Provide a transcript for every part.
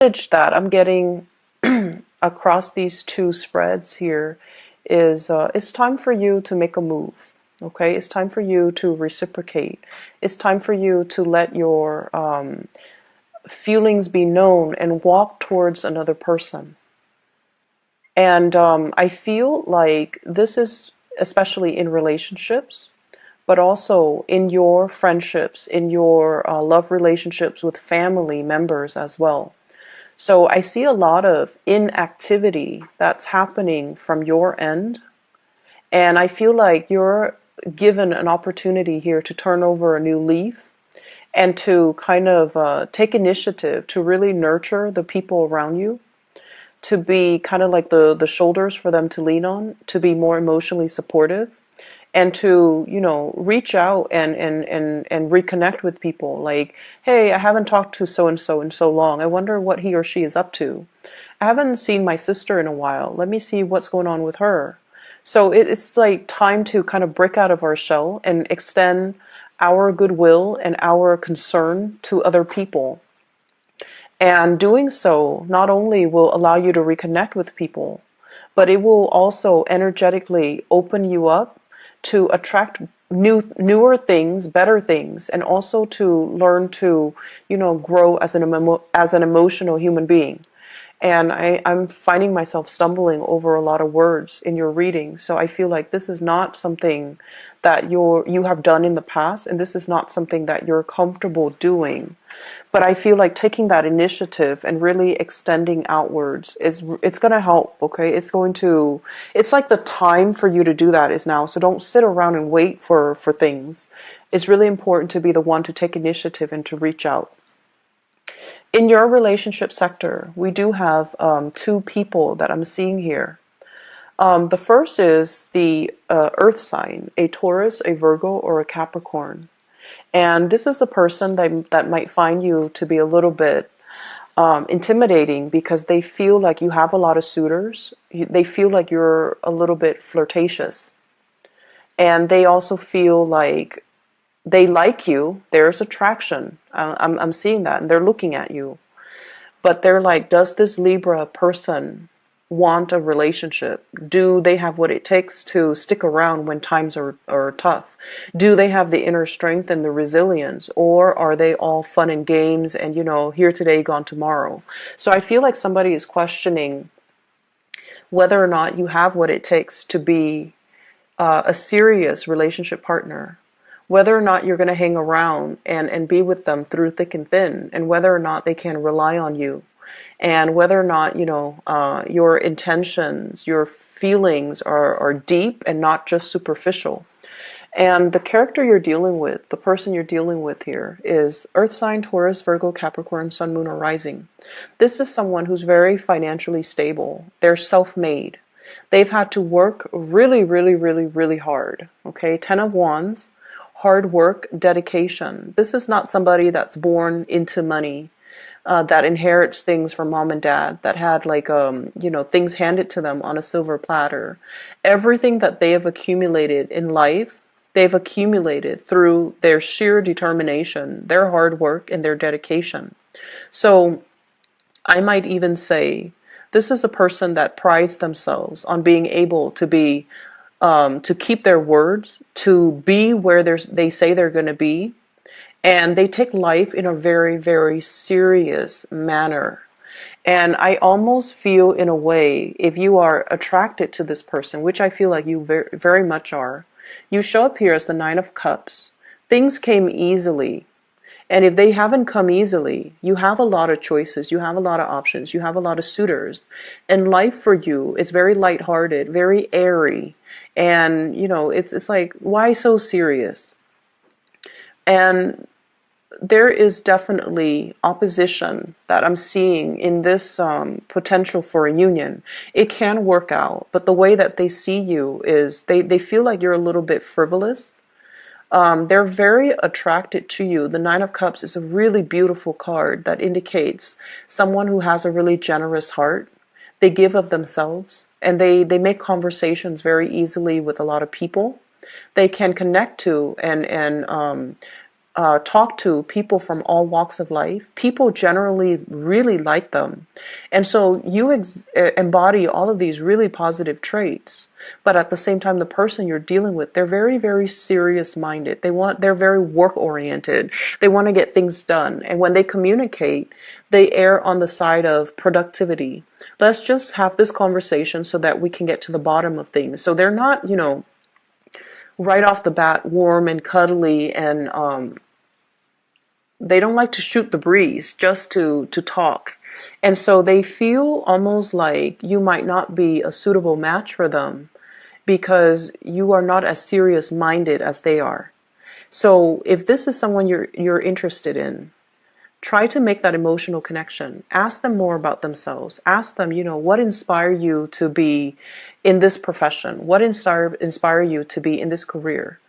message that I'm getting across these two spreads here is it's time for you to make a move. Okay, it's time for you to reciprocate. It's time for you to let your feelings be known and walk towards another person. And I feel like this is especially in relationships, but also in your friendships, in your love relationships with family members as well. So I see a lot of inactivity that's happening from your end. And I feel like you're given an opportunity here to turn over a new leaf and to kind of take initiative to really nurture the people around you, to be kind of like the shoulders for them to lean on, to be more emotionally supportive, and to, reach out and reconnect with people. Like, hey, I haven't talked to so and so in so long. I wonder what he or she is up to. I haven't seen my sister in a while. Let me see what's going on with her. So it's like time to kind of break out of our shell and extend our goodwill and our concern to other people. And doing so not only will allow you to reconnect with people, but it will also energetically open you up to attract newer things, better things, and also to learn to, grow as an emotional human being. And I'm finding myself stumbling over a lot of words in your reading. So I feel like this is not something that you have done in the past, and this is not something that you're comfortable doing. But I feel like taking that initiative and really extending outwards it's going to help, okay? It's like the time for you to do that is now. So don't sit around and wait for things. It's really important to be the one to take initiative and to reach out. In your relationship sector, we do have two people that I'm seeing here. The first is the earth sign, a Taurus, a Virgo, or a Capricorn. And this is a person that might find you to be a little bit intimidating because they feel like you have a lot of suitors. They feel like you're a little bit flirtatious. And they also feel like they like you. There's attraction. I'm seeing that, and they're looking at you. But they're like, does this Libra person want a relationship? Do they have what it takes to stick around when times are tough? Do they have the inner strength and the resilience? Or are they all fun and games and, here today, gone tomorrow? So I feel like somebody is questioning whether or not you have what it takes to be a serious relationship partner, whether or not you're going to hang around and be with them through thick and thin, and whether or not they can rely on you, and whether or not, your intentions, your feelings are deep and not just superficial. And the character you're dealing with, the person you're dealing with here, is Earth sign, Taurus, Virgo, Capricorn, Sun, Moon, or Rising. This is someone who's very financially stable. They're self-made. They've had to work really, really, really, really hard. Okay, Ten of Wands, hard work, dedication. This is not somebody that's born into money, that inherits things from mom and dad, that had things handed to them on a silver platter. Everything that they have accumulated in life, they've accumulated through their sheer determination, their hard work, and their dedication. So I might even say this is a person that prides themselves on being able to be, to keep their words, to be where they say they're going to be. And they take life in a very, very serious manner. And I almost feel, in a way, if you are attracted to this person, which I feel like you very, very much are, you show up here as the Nine of Cups. Things came easily. And if they haven't come easily, you have a lot of choices, you have a lot of options, you have a lot of suitors. And life for you is very lighthearted, very airy. And, it's like, why so serious? And there is definitely opposition that I'm seeing in this potential for a union. It can work out, but the way that they see you is they feel like you're a little bit frivolous. They're very attracted to you. The Nine of Cups is a really beautiful card that indicates someone who has a really generous heart. They give of themselves, and they make conversations very easily with a lot of people. They can connect to and talk to people from all walks of life, people generally really like them. And so you embody all of these really positive traits, but at the same time, the person you're dealing with, they're very, very serious minded. They're very work oriented. They want to get things done. And when they communicate, they err on the side of productivity. Let's just have this conversation so that we can get to the bottom of things. So they're not, right off the bat warm and cuddly, and they don't like to shoot the breeze just to talk. And so they feel almost like you might not be a suitable match for them because you are not as serious minded as they are. So if this is someone you're interested in, try to make that emotional connection. Ask them more about themselves. Ask them, what inspired you to be in this profession? What inspired you to be in this career?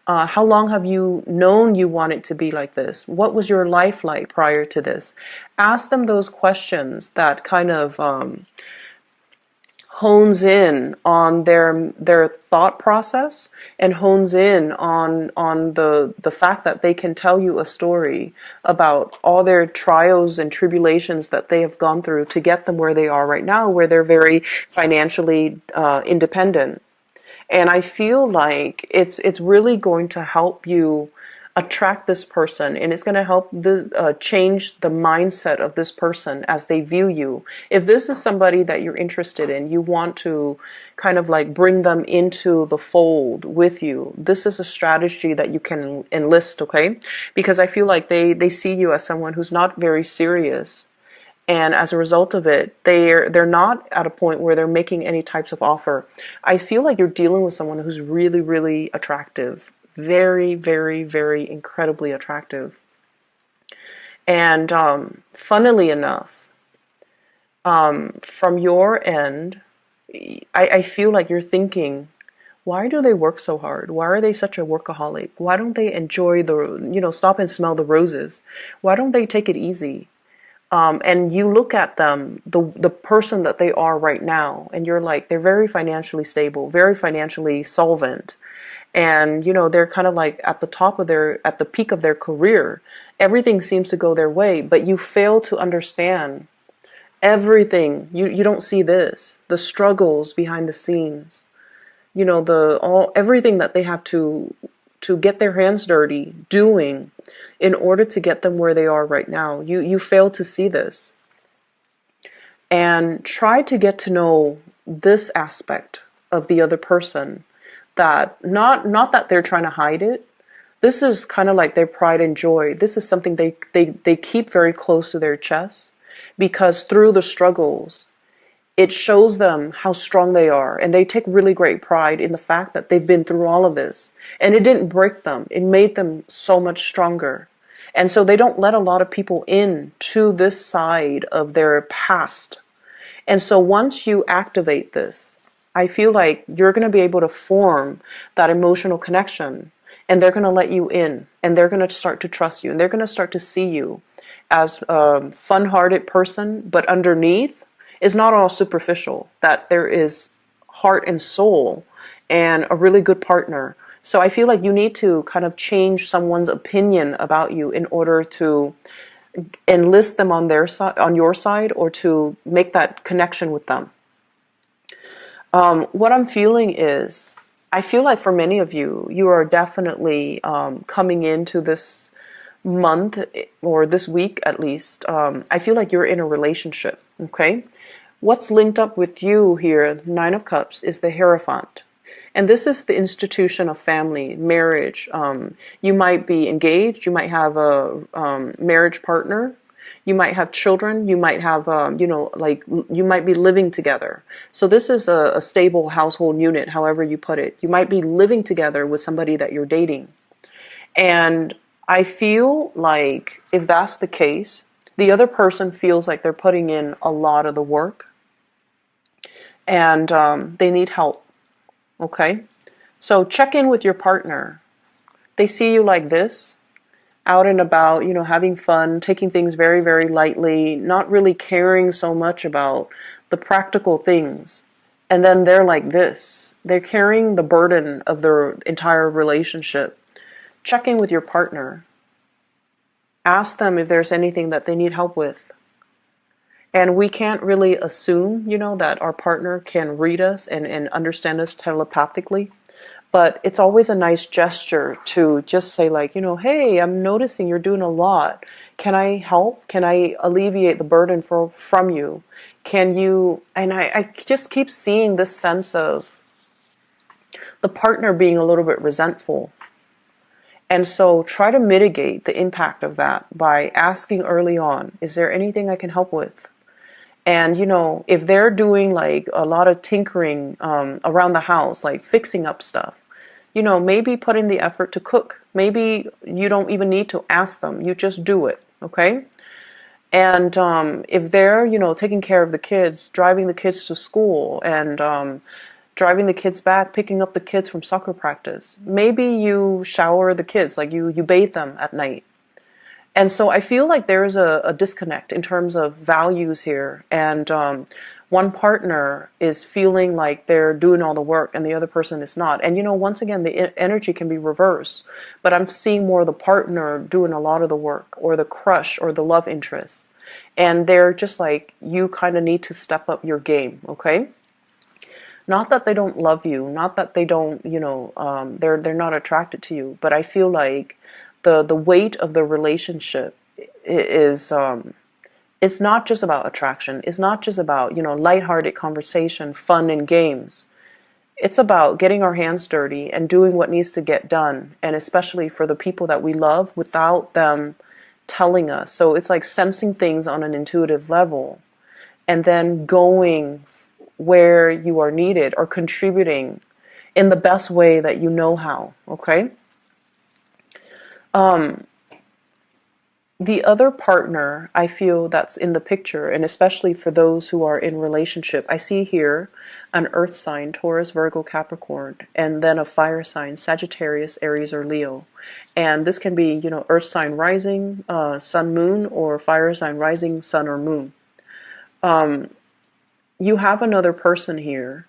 How long have you known you wanted to be like this? What was your life like prior to this? Ask them those questions that kind of hones in on their thought process, and hones in on the fact that they can tell you a story about all their trials and tribulations that they have gone through to get them where they are right now, where they're very financially independent. And I feel like it's really going to help you attract this person, and it's going to help change the mindset of this person as they view you. If this is somebody that you're interested in, you want to kind of like bring them into the fold with you, this is a strategy that you can enlist, okay? Because I feel like they see you as someone who's not very serious. And as a result of it, they're not at a point where they're making any types of offer. I feel like you're dealing with someone who's really, really attractive. Very, very, very incredibly attractive. And funnily enough, from your end, I feel like you're thinking, why do they work so hard? Why are they such a workaholic? Why don't they enjoy stop and smell the roses? Why don't they take it easy? And you look at them, the person that they are right now, and you're like, they're very financially stable, very financially solvent. And, they're kind of like at the peak of their career. Everything seems to go their way, but you fail to understand everything. You don't see the struggles behind the scenes, everything that they have to get their hands dirty doing in order to get them where they are right now. You fail to see this. And try to get to know this aspect of the other person, that not that they're trying to hide it. This is kind of like their pride and joy. This is something they keep very close to their chest, because through the struggles, it shows them how strong they are. And they take really great pride in the fact that they've been through all of this. And it didn't break them. It made them so much stronger. And so they don't let a lot of people in to this side of their past. And so once you activate this, I feel like you're going to be able to form that emotional connection, and they're going to let you in, and they're going to start to trust you, and they're going to start to see you as a fun-hearted person, but underneath is not all superficial, that there is heart and soul and a really good partner. So I feel like you need to kind of change someone's opinion about you in order to enlist them on their side, on your side, or to make that connection with them. What I'm feeling is, I feel like for many of you, you are definitely coming into this month, or this week at least. I feel like you're in a relationship, okay? What's linked up with you here, Nine of Cups, is the Hierophant. And this is the institution of family, marriage. You might be engaged, you might have a marriage partner, you might have children, you might have, you might be living together. So this is a stable household unit, however you put it. You might be living together with somebody that you're dating. And I feel like if that's the case, the other person feels like they're putting in a lot of the work, and they need help. Okay? So check in with your partner. They see you like this, out and about, having fun, taking things very, very lightly, not really caring so much about the practical things. And then they're like this. They're carrying the burden of their entire relationship. Check in with your partner. Ask them if there's anything that they need help with. And we can't really assume, that our partner can read us and understand us telepathically. But it's always a nice gesture to just say like, hey, I'm noticing you're doing a lot. Can I help? Can I alleviate the burden from you? Can you, and I just keep seeing this sense of the partner being a little bit resentful. And so try to mitigate the impact of that by asking early on, is there anything I can help with? And, if they're doing like a lot of tinkering around the house, like fixing up stuff, maybe put in the effort to cook. Maybe you don't even need to ask them. You just do it, okay? And if they're, taking care of the kids, driving the kids to school, and driving the kids back, picking up the kids from soccer practice, maybe you shower the kids, like you bathe them at night. And so I feel like there's a disconnect in terms of values here. And one partner is feeling like they're doing all the work and the other person is not. And, once again, the energy can be reversed. But I'm seeing more the partner doing a lot of the work, or the crush, or the love interest. And they're just like, you kind of need to step up your game, okay? Not that they don't love you, not that they don't, they're not attracted to you. But I feel like the weight of the relationship is it's not just about attraction. It's not just about, lighthearted conversation, fun and games. It's about getting our hands dirty and doing what needs to get done, and especially for the people that we love without them telling us. So it's like sensing things on an intuitive level and then going where you are needed or contributing in the best way that you know how, okay? The other partner, I feel, that's in the picture, and especially for those who are in relationship, I see here an earth sign, Taurus, Virgo, Capricorn, and then a fire sign, Sagittarius, Aries, or Leo. And this can be, earth sign rising, sun, moon, or fire sign rising, sun, or moon. You have another person here.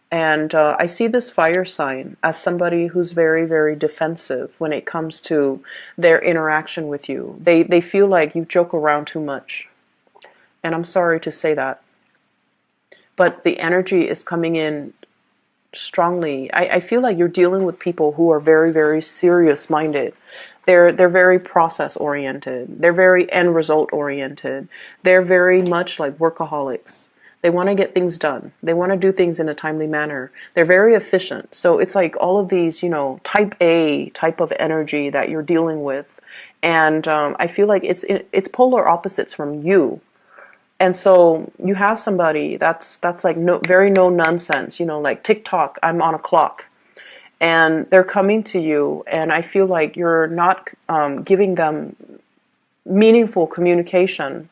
And I see this fire sign as somebody who's very, very defensive when it comes to their interaction with you. They feel like you joke around too much. And I'm sorry to say that. But the energy is coming in strongly. I feel like you're dealing with people who are very, very serious-minded. They're very process-oriented. They're very end-result-oriented. They're very much like workaholics. They want to get things done. They want to do things in a timely manner. They're very efficient. So it's like all of these, type A type of energy that you're dealing with. And I feel like it's polar opposites from you. And so you have somebody that's like very no nonsense, like TikTok, I'm on a clock. And they're coming to you, and I feel like you're not giving them meaningful communication.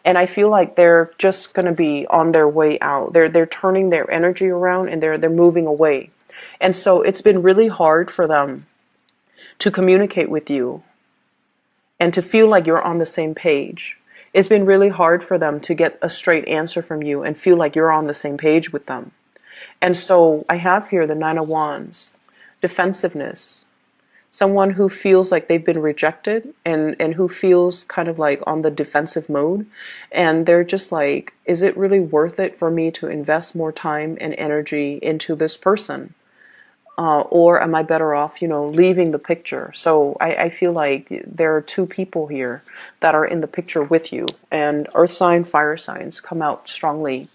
And I feel like they're just going to be on their way out. They're turning their energy around, and they're moving away. And so it's been really hard for them to communicate with you and to feel like you're on the same page. It's been really hard for them to get a straight answer from you and feel like you're on the same page with them. And so I have here the Nine of Wands, defensiveness. Someone who feels like they've been rejected and who feels kind of like on the defensive mode. And they're just like, is it really worth it for me to invest more time and energy into this person? Or am I better off, leaving the picture? So I feel like there are two people here that are in the picture with you. And earth sign, fire signs come out strongly.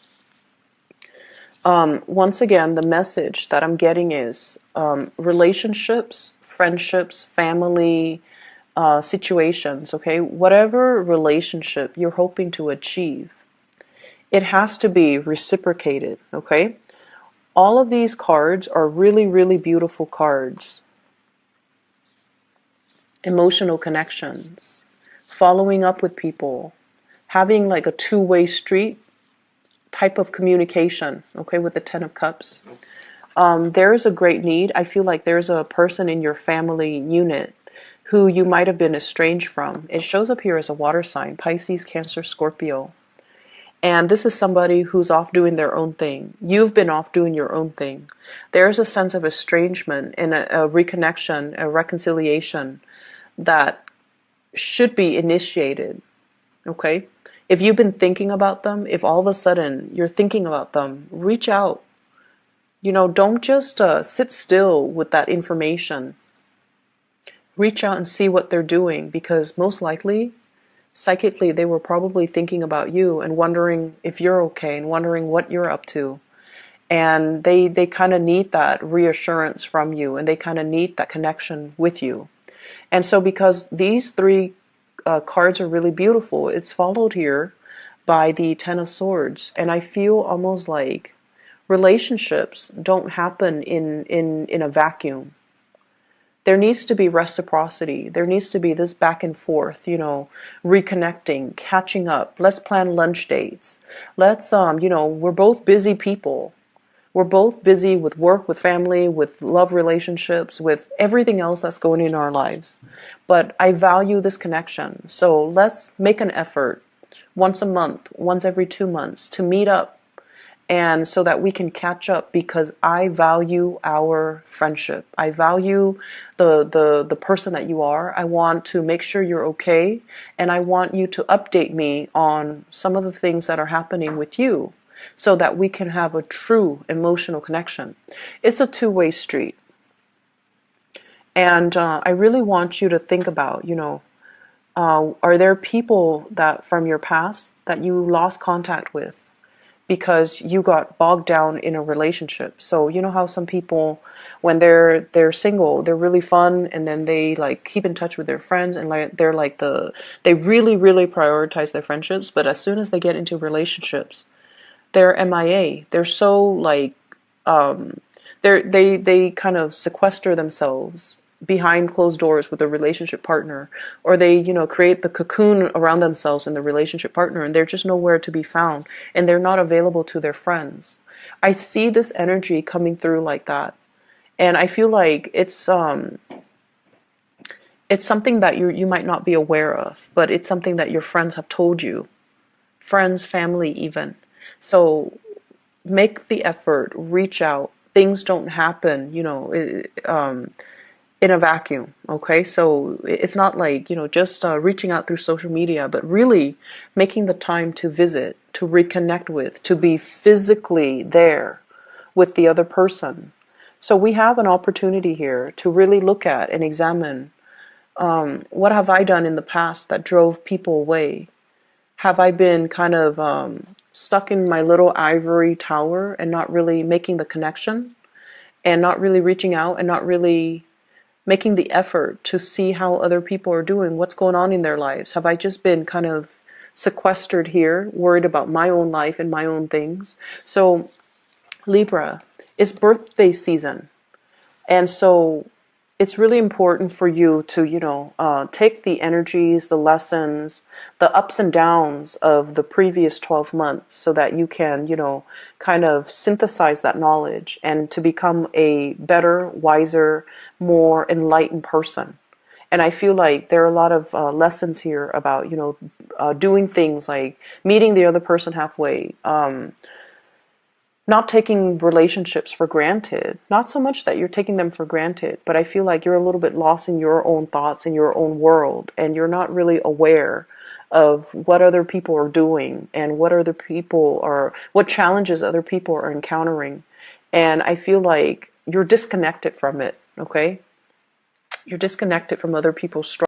Once again, the message that I'm getting is relationships, friendships, family situations, okay? Whatever relationship you're hoping to achieve, it has to be reciprocated, okay? All of these cards are really, really beautiful cards. Emotional connections, following up with people, having like a two-way street type of communication, okay, with the Ten of Cups. There is a great need. I feel like there's a person in your family unit who you might have been estranged from. It shows up here as a water sign, Pisces, Cancer, Scorpio. And this is somebody who's off doing their own thing. You've been off doing your own thing. There's a sense of estrangement and a reconnection, a reconciliation that should be initiated. Okay? If you've been thinking about them, if all of a sudden you're thinking about them, reach out. Don't just sit still with that information. Reach out and see what they're doing, because most likely, psychically, they were probably thinking about you and wondering if you're okay and wondering what you're up to. And they kind of need that reassurance from you, and they kind of need that connection with you. And so because these three cards are really beautiful, it's followed here by the Ten of Swords. And I feel almost like relationships don't happen in a vacuum. There needs to be reciprocity. There needs to be this back and forth, reconnecting, catching up. Let's plan lunch dates. Let's, we're both busy people. We're both busy with work, with family, with love relationships, with everything else that's going in our lives. But I value this connection. So let's make an effort once a month, once every 2 months, to meet up, and so that we can catch up, because I value our friendship. I value the person that you are. I want to make sure you're okay, and I want you to update me on some of the things that are happening with you, so that we can have a true emotional connection. It's a two-way street. And I really want you to think about, are there people that from your past that you lost contact with because you got bogged down in a relationship? So you know how some people, when they're single, they're really fun, and then they like keep in touch with their friends, and like they really really prioritize their friendships, but as soon as they get into relationships, they're MIA. They're so like they kind of sequester themselves behind closed doors with a relationship partner, or they create the cocoon around themselves in the relationship partner, and they're just nowhere to be found, and they're not available to their friends. I see this energy coming through like that, and I feel like it's something that you might not be aware of, but it's something that your friends have told you, friends, family even. So make the effort, reach out. Things don't happen, in a vacuum. Okay, so it's not like just reaching out through social media, but really making the time to visit, to reconnect with, to be physically there with the other person. So we have an opportunity here to really look at and examine, what have I done in the past that drove people away? Have I been kind of stuck in my little ivory tower and not really making the connection, and not really reaching out, and not really making the effort to see how other people are doing, what's going on in their lives? Have I just been kind of sequestered here, worried about my own life and my own things? So Libra, it's birthday season. And so it's really important for you to, take the energies, the lessons, the ups and downs of the previous 12 months, so that you can, kind of synthesize that knowledge and to become a better, wiser, more enlightened person. And I feel like there are a lot of lessons here about, doing things like meeting the other person halfway, not taking relationships for granted. Not so much that you're taking them for granted, but I feel like you're a little bit lost in your own thoughts and your own world, and you're not really aware of what other people are doing, and what challenges other people are encountering. And I feel like you're disconnected from it, okay? You're disconnected from other people's struggles.